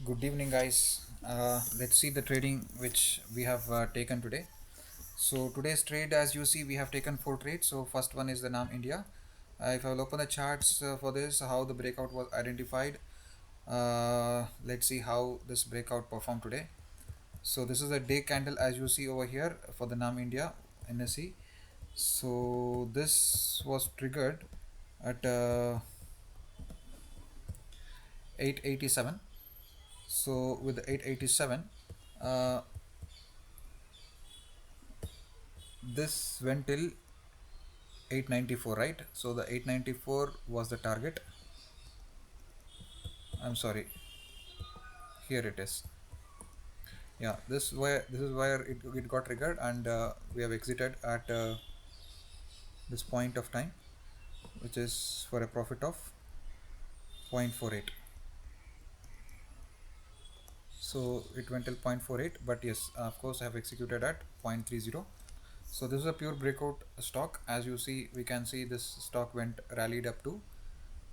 Good evening, guys. Let's see the trading which we have taken today. So today's trade, as you see, we have taken four trades. So first one is the NAM India. If I will open the charts for this, how the breakout was identified. Let's see how this breakout performed today. So this is a day candle, as you see over here for the NAM India NSE. So this was triggered at 887. So with the 887. Uh, this went till 894, right? So the 894 was the target. I'm sorry, here it is. Yeah, this is where it got triggered, and we have exited at this point of time, which is for a profit of 0.48. So it went till 0.48, but yes, of course I have executed at 0.30. So this is a pure breakout stock. As you see, we can see this stock went rallied up to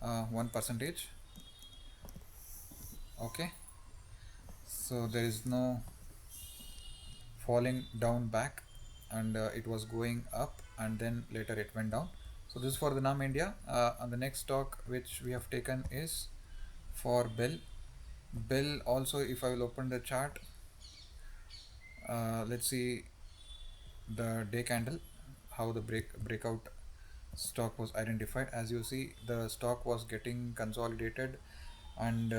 1%. Okay, so there is no falling down back, and it was going up, and then later it went down. So this is for the NAM India. And the next stock which we have taken is for Bell also. If I will open the chart, let's see the day candle, how the breakout stock was identified. As you see, the stock was getting consolidated, and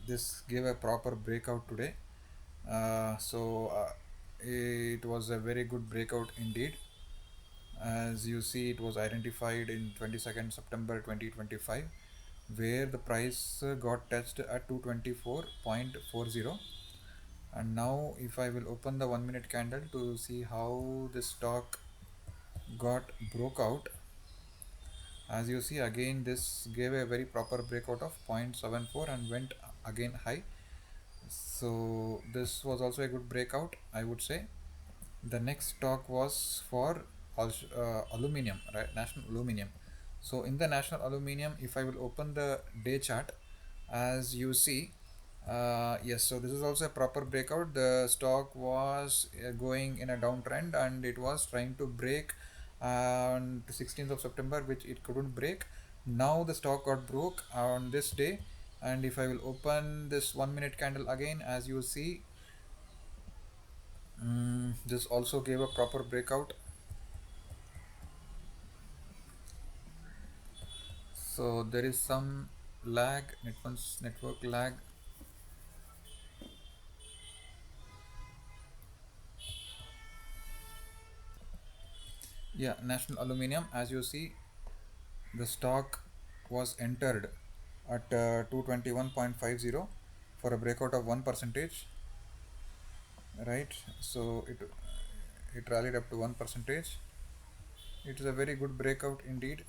this gave a proper breakout today. So it was a very good breakout indeed. As you see, it was identified in 22nd September 2025, where the price got touched at 224.40. And now if I will open the 1 minute candle to see how the stock got broke out, as you see, again this gave a very proper breakout of 0.74 and went again high. So this was also a good breakout, I would say. The next stock was for aluminium, right? National Aluminium. So in the National Aluminium, if I will open the day chart, as you see, yes, so this is also a proper breakout. The stock was going in a downtrend, and it was trying to break on the 16th of September, which it couldn't break. Now the stock got broke on this day, and if I will open this 1 minute candle again, as you see, this also gave a proper breakout. So there is some lag, network lag. Yeah, National Aluminium, as you see, the stock was entered at 221.50 for a breakout of 1%, right? So it rallied up to 1%. It is a very good breakout indeed.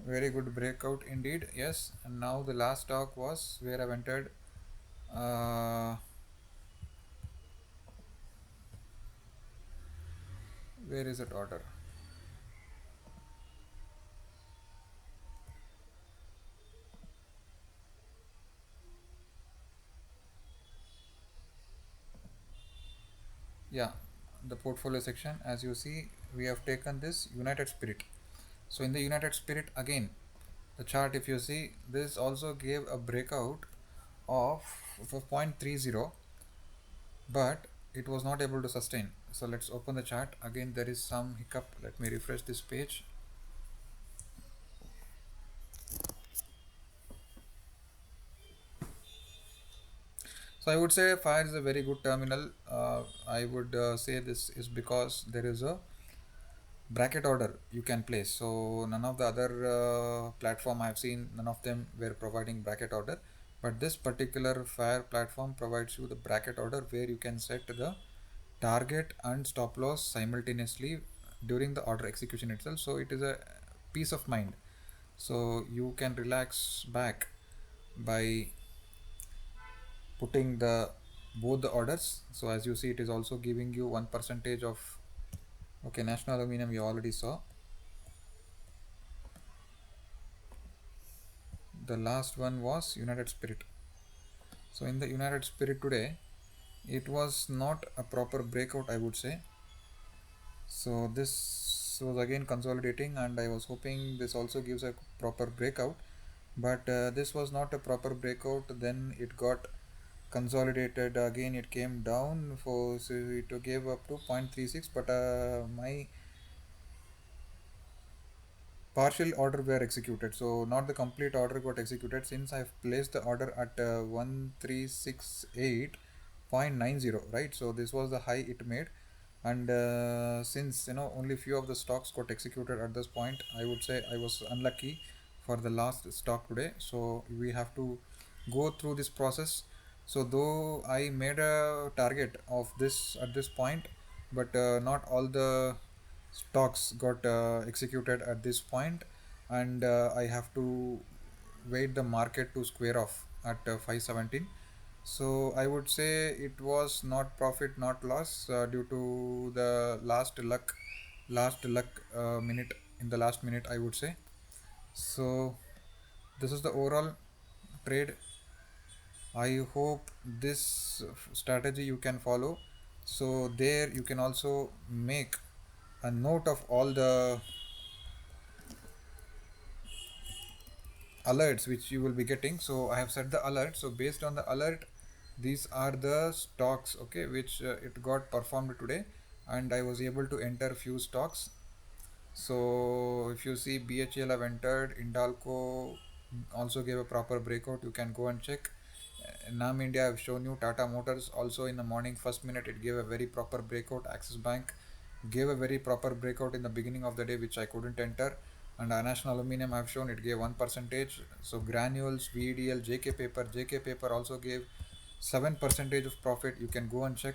Very good breakout indeed. Yes, and now the last stock was where I've entered. Uh, where is that order? Yeah, the portfolio section. As you see, we have taken this United Spirit. So in the United Spirit, again, the chart, if you see, this also gave a breakout of 0.30, but it was not able to sustain. So let's open the chart again. There is some hiccup. Let me refresh this page. So I would say fire is a very good terminal. I would say this is because there is a bracket order you can place. So none of the other platform I've seen, none of them were providing bracket order, but this particular fire platform provides you the bracket order, where you can set the target and stop loss simultaneously during the order execution itself. So it is a peace of mind, so you can relax back by putting the both the orders. So as you see, it is also giving you 1% of, okay, National Aluminum you already saw. the last one was United Spirit. So in the United Spirit today, it was not a proper breakout, I would say. So this was again consolidating, and I was hoping this also gives a proper breakout, but this was not a proper breakout. Then it got consolidated again, it came down for, so it gave up to 0.36, but my partial order were executed, so not the complete order got executed, since I've placed the order at 1368.90, right? So this was the high it made, and since only few of the stocks got executed at this point, I would say I was unlucky for the last stock today. So we have to go through this process. So though I made a target of this at this point, but not all the stocks got executed at this point, and I have to wait the market to square off at 517. So I would say it was not profit not loss due to the last luck minute, in the last minute, I would say. So this is the overall trade. I hope this strategy you can follow. So there you can also make a note of all the alerts which you will be getting. So I have set the alert. So based on the alert, these are the stocks, okay, which it got performed today, and I was able to enter few stocks. So if you see BHL have entered, Indalco also gave a proper breakout. You can go and check. Nam India I've shown you. Tata Motors also in the morning first minute it gave a very proper breakout. Axis Bank gave a very proper breakout in the beginning of the day, which I couldn't enter. And National Aluminium I've shown it gave 1%. So Granules, VDL, JK Paper also gave 7% of profit. You can go and check.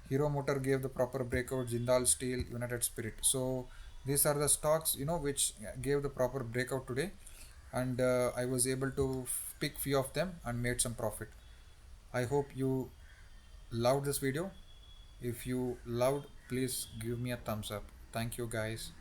Hero Motor gave the proper breakout, Jindal Steel, United Spirit. So these are the stocks which gave the proper breakout today, and I was able to pick few of them and made some profit. I hope you loved this video. If you loved, please give me a thumbs up. Thank you guys.